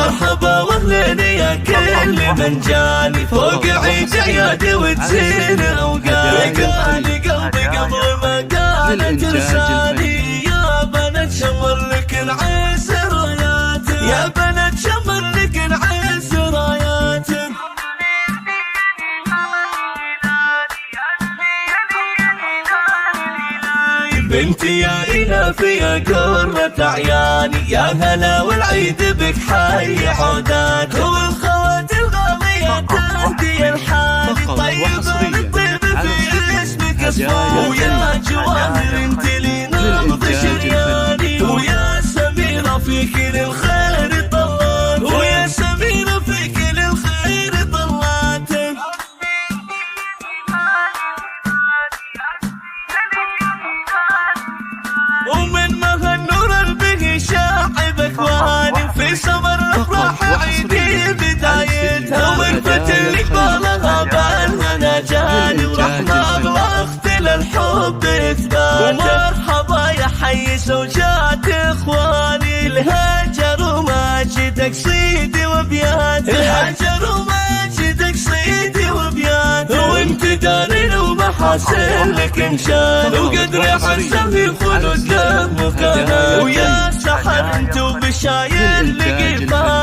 ومرحبا واهلين يا كل من جاني فوق عيد عيادي وتزين اوقاتي. قالي قلبي قبل ما قالت لساني يا بنات شمر لك نعيس راياتك، يا بنات شمر لك نعيس راياتك. بنتي يا إلافي يا قرة عياني، يا هلا والعيد بك حي عوداتك. والخوات الغالية تهدي الحالي طيب الطيب في اسمك اصفار. ويا جواهر انت لي نبض شرياني، ويا سميرة في كل الخير طلعت، ويا سميرة في كل الخير طلعتك. ومن مها النور البهي شاعب اكواني، في سمر افراح عيدي بدايتها. ومن فتل قبالها بالهنا جاني، ورحمة بلا اختل الحب اثباته. ومرحبا يا حي زوجات اخواني، الهجر وماجدك صيدي وبياتي، الهجر وماجدك صيدي وبياتي. وانت دارين ومحاسن لك انشان، وقدر حسن في خلود له مكانه. ويا سحر انت وبشاير لقيفان،